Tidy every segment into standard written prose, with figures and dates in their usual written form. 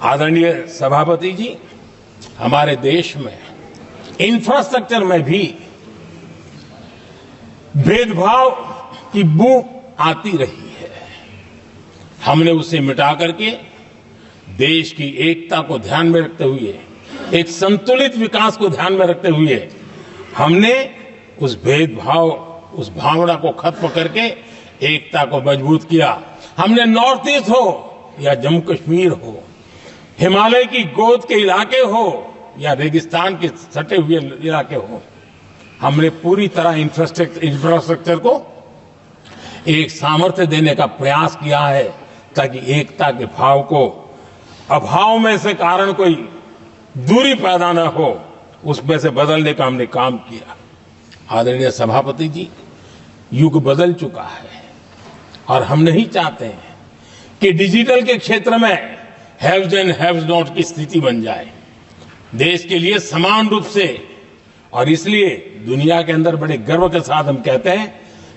आदरणीय सभापति जी, हमारे देश में इंफ्रास्ट्रक्चर में भी भेदभाव की बू आती रही है। हमने उसे मिटा करके देश की एकता को ध्यान में रखते हुए, एक संतुलित विकास को ध्यान में रखते हुए हमने उस भेदभाव, उस भावना को खत्म करके एकता को मजबूत किया। हमने नॉर्थ ईस्ट हो या जम्मू कश्मीर हो, हिमालय की गोद के इलाके हो या रेगिस्तान के सटे हुए इलाके हो, हमने पूरी तरह इंफ्रास्ट्रक्चर को एक सामर्थ्य देने का प्रयास किया है ताकि एकता के भाव को अभाव में से कारण कोई दूरी पैदा न हो, उसमें से बदलने का हमने काम किया। आदरणीय सभापति जी, युग बदल चुका है और हम नहीं चाहते हैं कि डिजिटल के क्षेत्र में हैव्स एंड हैव्स नॉट की स्थिति बन जाए। देश के लिए समान रूप से, और इसलिए दुनिया के अंदर बड़े गर्व के साथ हम कहते हैं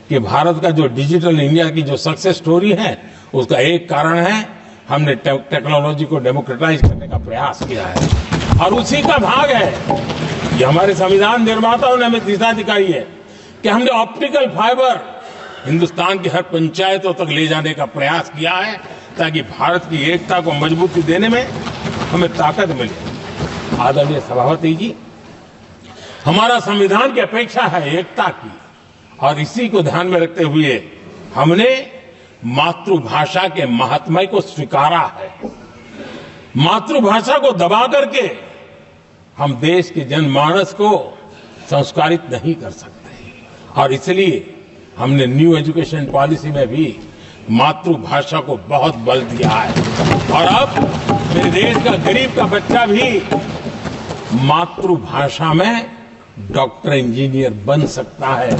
कि भारत का जो डिजिटल इंडिया की जो सक्सेस स्टोरी है, उसका एक कारण है हमने टेक्नोलॉजी को डेमोक्रेटाइज करने का प्रयास किया है और उसी का भाग है ये हमारे संविधान निर्माताओं ने हमें दिशा दिखाई है कि हमने ऑप्टिकल फाइबर हिंदुस्तान की हर पंचायतों तक ले जाने का प्रयास किया है ताकि भारत की एकता को मजबूती देने में हमें ताकत मिले। आदरणीय सभापति जी, हमारा संविधान की अपेक्षा है एकता की और इसी को ध्यान में रखते हुए हमने मातृभाषा के महात्म्य को स्वीकारा है। मातृभाषा को दबा करके हम देश के जनमानस को संस्कारित नहीं कर सकते और इसलिए हमने न्यू एजुकेशन पॉलिसी में भी मातृभाषा को बहुत बल दिया है और अब मेरे देश का गरीब का बच्चा भी मातृभाषा में डॉक्टर, इंजीनियर बन सकता है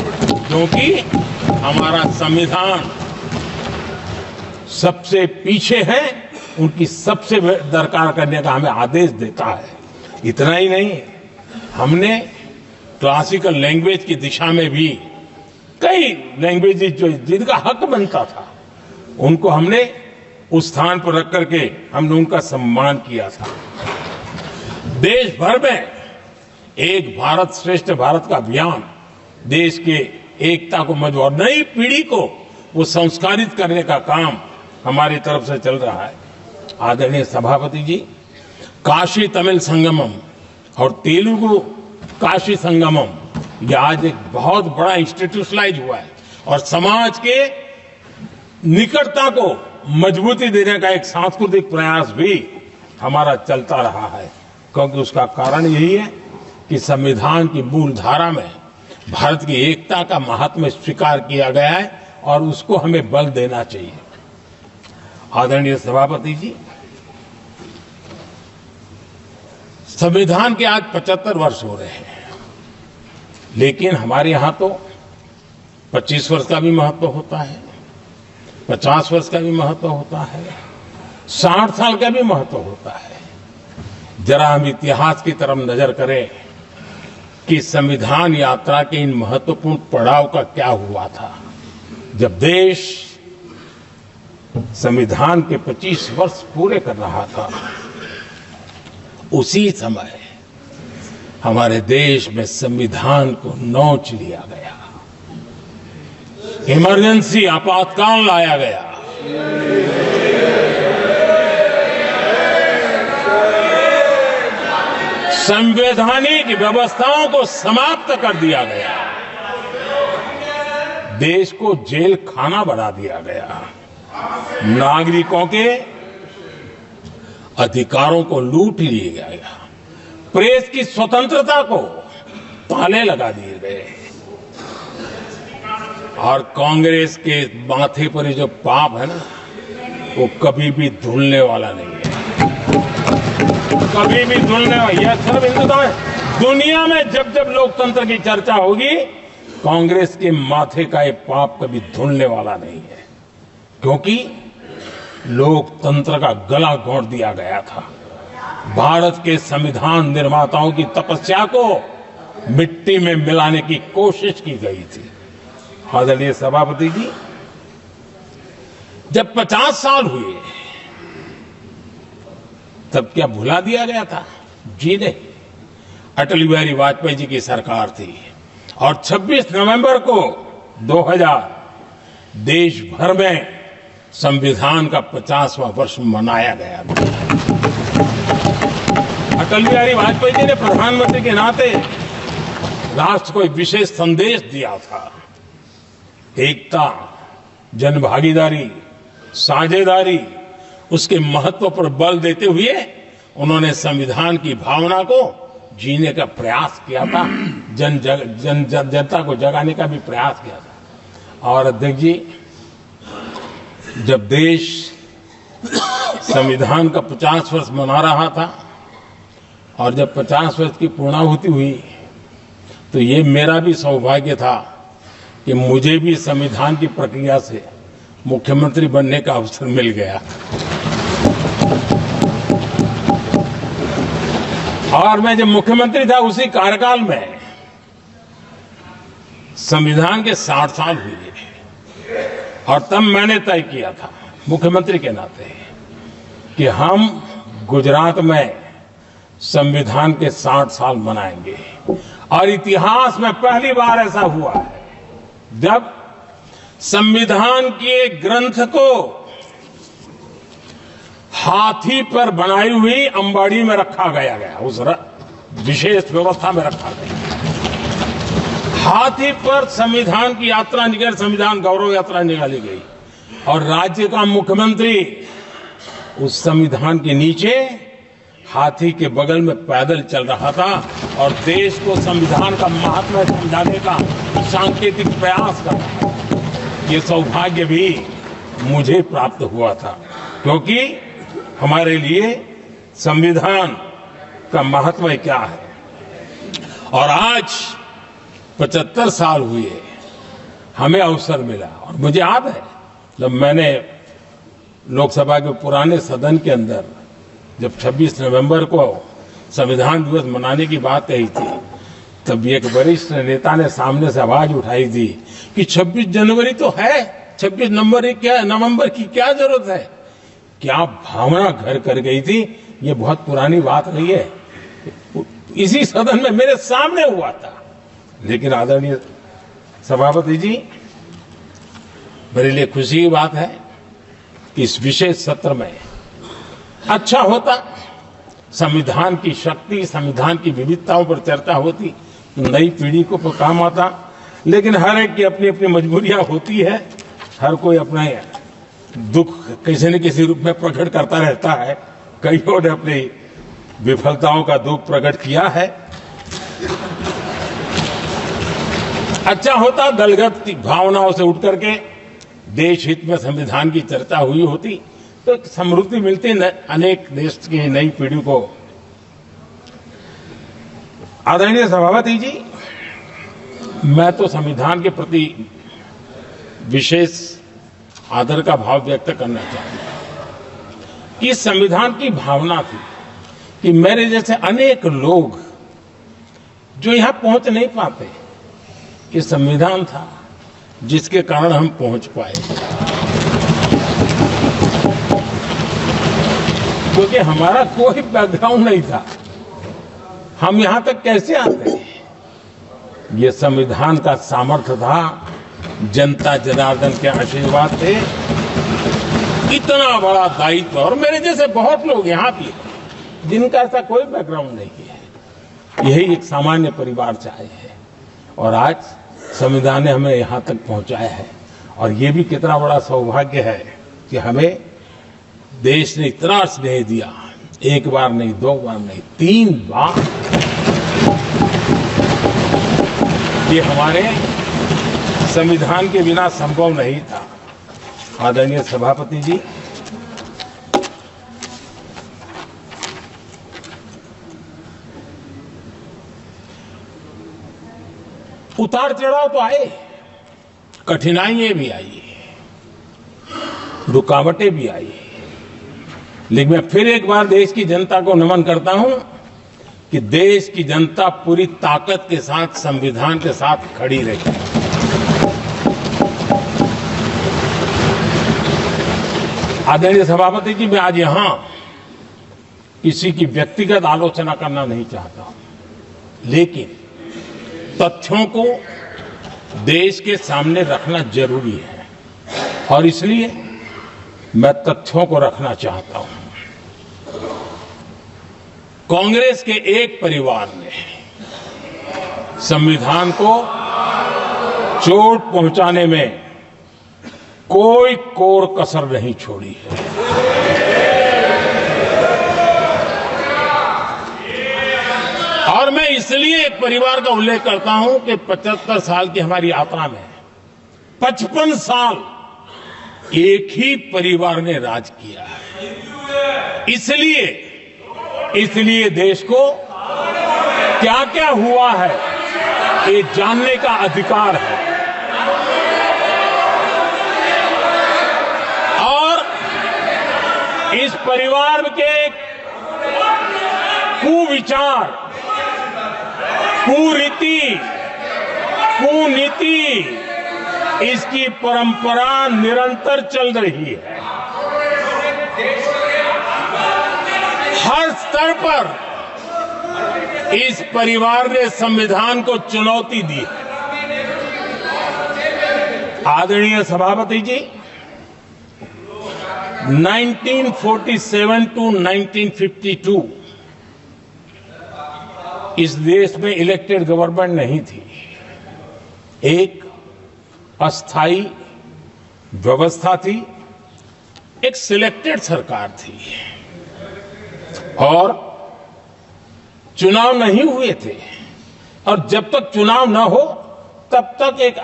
क्योंकि हमारा संविधान सबसे पीछे है, उनकी सबसे दरकार करने का हमें आदेश देता है। इतना ही नहीं, हमने क्लासिकल लैंग्वेज की दिशा में भी कई लैंग्वेजेस जो जिनका हक बनता था उनको हमने उस स्थान पर रख करके हमने उनका सम्मान किया था। देश भर में एक भारत श्रेष्ठ भारत का अभियान देश के एकता को मजबूत और नई पीढ़ी को वो संस्कारित करने का काम हमारी तरफ से चल रहा है। आदरणीय सभापति जी, काशी तमिल संगमम और तेलुगु काशी संगमम ये आज एक बहुत बड़ा इंस्टीट्यूशनलाइज हुआ है और समाज के निकटता को मजबूती देने का एक सांस्कृतिक प्रयास भी हमारा चलता रहा है क्योंकि उसका कारण यही है कि संविधान की मूल धारा में भारत की एकता का महात्म्य स्वीकार किया गया है और उसको हमें बल देना चाहिए। आदरणीय सभापति जी, संविधान के आज 75 वर्ष हो रहे हैं, लेकिन हमारे यहां तो 25 वर्ष का भी महत्व होता है, 50 वर्ष का भी महत्व होता है, 60 साल का भी महत्व होता है। जरा हम इतिहास की तरफ नजर करें कि संविधान यात्रा के इन महत्वपूर्ण पड़ाव का क्या हुआ था। जब देश संविधान के 25 वर्ष पूरे कर रहा था, उसी समय हमारे देश में संविधान को नोच लिया गया, इमरजेंसी आपातकाल लाया गया। संवैधानिक व्यवस्थाओं को समाप्त कर दिया गया, देश को जेल खाना बना दिया गया, नागरिकों के अधिकारों को लूट लिया गया, प्रेस की स्वतंत्रता को ताले लगा दिए गए और कांग्रेस के माथे पर ये जो पाप है ना, वो कभी भी धुलने वाला नहीं है, कभी भी धुलने वाला। यह सिर्फ हिंदुस्तान, दुनिया में जब जब लोकतंत्र की चर्चा होगी, कांग्रेस के माथे का ये पाप कभी धुलने वाला नहीं है क्योंकि लोकतंत्र का गला घोंट दिया गया था। भारत के संविधान निर्माताओं की तपस्या को मिट्टी में मिलाने की कोशिश की गई थी। आदरणीय सभापति जी, जब 50 साल हुए तब क्या भुला दिया गया था? जी नहीं, अटल बिहारी वाजपेयी जी की सरकार थी और 26 नवंबर को 2000 देश भर में संविधान का 50वां वर्ष मनाया गया था। अटल बिहारी वाजपेयी जी ने प्रधानमंत्री के नाते राष्ट्र को एक विशेष संदेश दिया था। एकता, जनभागीदारी, साझेदारी, उसके महत्व पर बल देते हुए उन्होंने संविधान की भावना को जीने का प्रयास किया था, जनता को जगाने का भी प्रयास किया था। और अध्यक्ष जी, जब देश संविधान का 50 वर्ष मना रहा था और जब 50 वर्ष की पूर्णाहुति हुई तो ये मेरा भी सौभाग्य था कि मुझे भी संविधान की प्रक्रिया से मुख्यमंत्री बनने का अवसर मिल गया और मैं जब मुख्यमंत्री था उसी कार्यकाल में संविधान के 60 साल हुए और तब मैंने तय किया था मुख्यमंत्री के नाते कि हम गुजरात में संविधान के 60 साल मनाएंगे। और इतिहास में पहली बार ऐसा हुआ है जब संविधान के ग्रंथ को हाथी पर बनाई हुई अंबाड़ी में रखा गया उस विशेष व्यवस्था में रखा गया। हाथी पर संविधान की यात्रा निकल, संविधान गौरव यात्रा निकाली गई और राज्य का मुख्यमंत्री उस संविधान के नीचे हाथी के बगल में पैदल चल रहा था और देश को संविधान का महत्व समझाने का सांकेतिक प्रयास कर रहा था। ये सौभाग्य भी मुझे प्राप्त हुआ था क्योंकि हमारे लिए संविधान का महत्व क्या है। और आज 75 साल हुए हमें अवसर मिला और मुझे याद है जब मैंने लोकसभा के पुराने सदन के अंदर जब 26 नवंबर को संविधान दिवस मनाने की बात कही थी तब एक वरिष्ठ नेता ने सामने से आवाज उठाई थी कि 26 जनवरी तो है, 26 नवंबर की क्या जरूरत है। क्या भावना घर कर गई थी, ये बहुत पुरानी बात नहीं है। इसी सदन में मेरे सामने हुआ था। लेकिन आदरणीय सभापति जी, मेरे लिए खुशी की बात है कि इस विशेष सत्र में अच्छा होता संविधान की शक्ति, संविधान की विविधताओं पर चर्चा होती, नई पीढ़ी को काम आता। लेकिन हर एक की अपनी अपनी मजबूरियां होती है, हर कोई अपना दुख किसी न किसी रूप में प्रकट करता रहता है। कईयों ने अपनी विफलताओं का दुख प्रकट किया है। अच्छा होता दलगत भावनाओं से उठ करके देश हित में संविधान की चर्चा हुई होती तो समृद्धि मिलती अनेक देश की नई पीढ़ी को। आदरणीय सभापति जी, मैं तो संविधान के प्रति विशेष आदर का भाव व्यक्त करना चाहूंगा कि संविधान की भावना थी कि मेरे जैसे अनेक लोग जो यहां पहुंच नहीं पाते, ये संविधान था जिसके कारण हम पहुंच पाए। क्योंकि हमारा कोई बैकग्राउंड नहीं था, हम यहां तक कैसे आते हैं? ये संविधान का सामर्थ्य था, जनता जनार्दन के आशीर्वाद थे। इतना बड़ा दायित्व, और मेरे जैसे बहुत लोग यहां भी जिनका ऐसा कोई बैकग्राउंड नहीं है, यही एक सामान्य परिवार से आए हैं और आज संविधान ने हमें यहां तक पहुंचाया है। और ये भी कितना बड़ा सौभाग्य है कि हमें देश ने इतना स्नेह दिया, एक बार नहीं, 2 बार नहीं, 3 बार। ये हमारे संविधान के बिना संभव नहीं था। आदरणीय सभापति जी, उतार चढ़ाव तो आए, कठिनाइयां भी आई, रुकावटें भी आई, लेकिन मैं फिर एक बार देश की जनता को नमन करता हूं कि देश की जनता पूरी ताकत के साथ संविधान के साथ खड़ी रही। आदरणीय सभापति जी, मैं आज यहां किसी की व्यक्तिगत आलोचना करना नहीं चाहता हूं, लेकिन तथ्यों को देश के सामने रखना जरूरी है और इसलिए मैं तथ्यों को रखना चाहता हूं। कांग्रेस के एक परिवार ने संविधान को चोट पहुंचाने में कोई कोर कसर नहीं छोड़ी है। और मैं इसलिए एक परिवार का उल्लेख करता हूं कि 75 साल की हमारी यात्रा में 55 साल एक ही परिवार ने राज किया है। इसलिए देश को क्या क्या हुआ है ये जानने का अधिकार है और इस परिवार के कुविचार, कुरीति, कुनीति, इसकी परंपरा निरंतर चल रही है। हर स्तर पर इस परिवार ने संविधान को चुनौती दी। आदरणीय सभापति जी, 1947 टू 1952 इस देश में इलेक्टेड गवर्नमेंट नहीं थी। एक अस्थाई व्यवस्था थी, एक सिलेक्टेड सरकार थी और चुनाव नहीं हुए थे और जब तक चुनाव न हो तब तक एक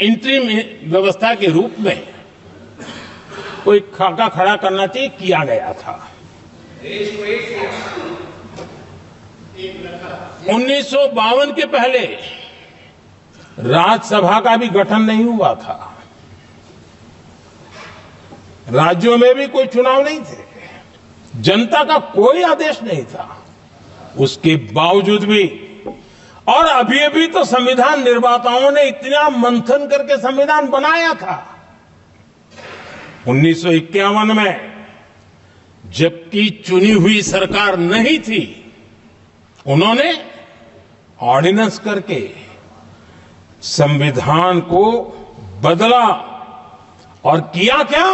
इंटरिम व्यवस्था के रूप में कोई खाका खड़ा करना चाहिए, किया गया था। 1952 के पहले राज्यसभा का भी गठन नहीं हुआ था, राज्यों में भी कोई चुनाव नहीं थे, जनता का कोई आदेश नहीं था। उसके बावजूद भी और अभी तो संविधान निर्माताओं ने इतना मंथन करके संविधान बनाया था। 1951 में जबकि चुनी हुई सरकार नहीं थी, उन्होंने ऑर्डिनेंस करके संविधान को बदला और किया क्या?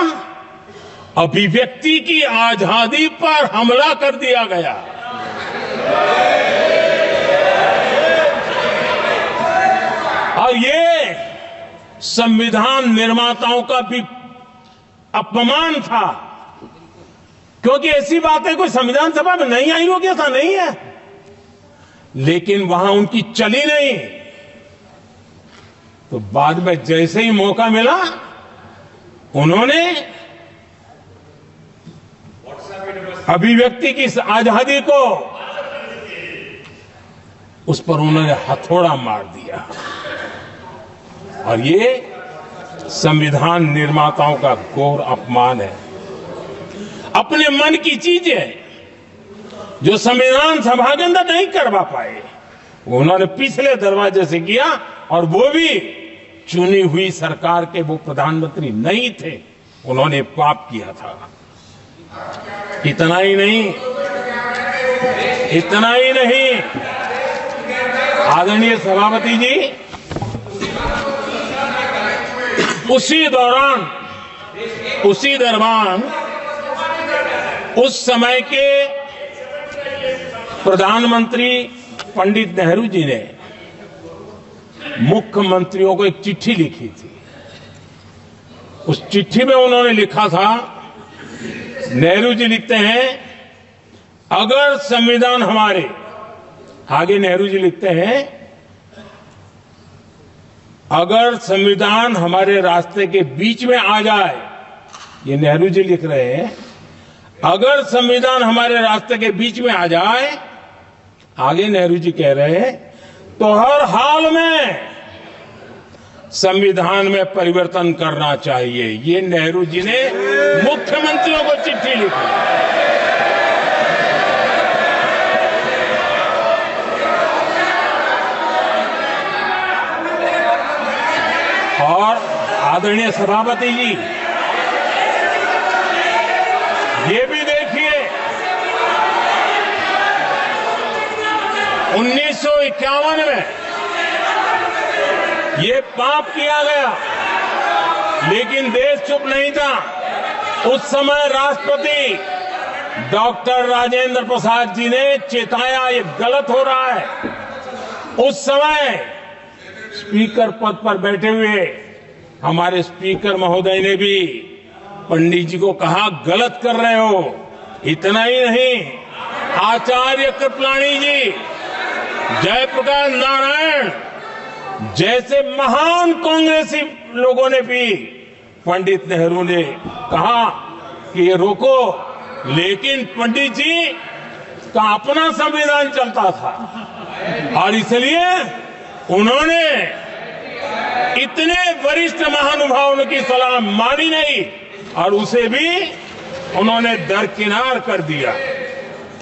अभिव्यक्ति की आजादी पर हमला कर दिया गया। और ये संविधान निर्माताओं का भी अपमान था, क्योंकि ऐसी बातें कोई संविधान सभा में नहीं आई होगी, ऐसा नहीं है, लेकिन वहां उनकी चली नहीं। तो बाद में जैसे ही मौका मिला, उन्होंने अभिव्यक्ति की इस आजादी को, उस पर उन्होंने हथौड़ा मार दिया और ये संविधान निर्माताओं का घोर अपमान है। अपने मन की चीजें जो संविधान सभा के अंदर नहीं करवा पाए, उन्होंने पिछले दरवाजे से किया और वो भी चुनी हुई सरकार के वो प्रधानमंत्री नहीं थे, उन्होंने पाप किया था। इतना ही नहीं, आदरणीय सभापति जी, उसी दौरान उस समय के प्रधानमंत्री पंडित नेहरू जी ने मुख्यमंत्रियों को एक चिट्ठी लिखी थी। उस चिट्ठी में उन्होंने लिखा था, नेहरू जी लिखते हैं, अगर संविधान हमारे, आगे नेहरू जी लिखते हैं, अगर संविधान हमारे रास्ते के बीच में आ जाए, ये नेहरू जी लिख रहे हैं, अगर संविधान हमारे रास्ते के बीच में आ जाए, आगे नेहरू जी कह रहे हैं, तो हर हाल में संविधान में परिवर्तन करना चाहिए। ये नेहरू जी ने मुख्यमंत्रियों को चिट्ठी लिखी। और आदरणीय सभापति जी, ये भी देखिए 1951 में ये पाप किया गया, लेकिन देश चुप नहीं था। उस समय राष्ट्रपति डॉक्टर राजेंद्र प्रसाद जी ने चेताया ये गलत हो रहा है। उस समय स्पीकर पद पर बैठे हुए हमारे स्पीकर महोदय ने भी पंडित जी को कहा गलत कर रहे हो। इतना ही नहीं, आचार्य कृपलानी जी, जयप्रकाश नारायण जैसे महान कांग्रेसी लोगों ने भी पंडित नेहरू ने कहा कि ये रोको, लेकिन पंडित जी का अपना संविधान चलता था और इसलिए उन्होंने इतने वरिष्ठ महानुभावों की सलाह मानी नहीं और उसे भी उन्होंने दरकिनार कर दिया।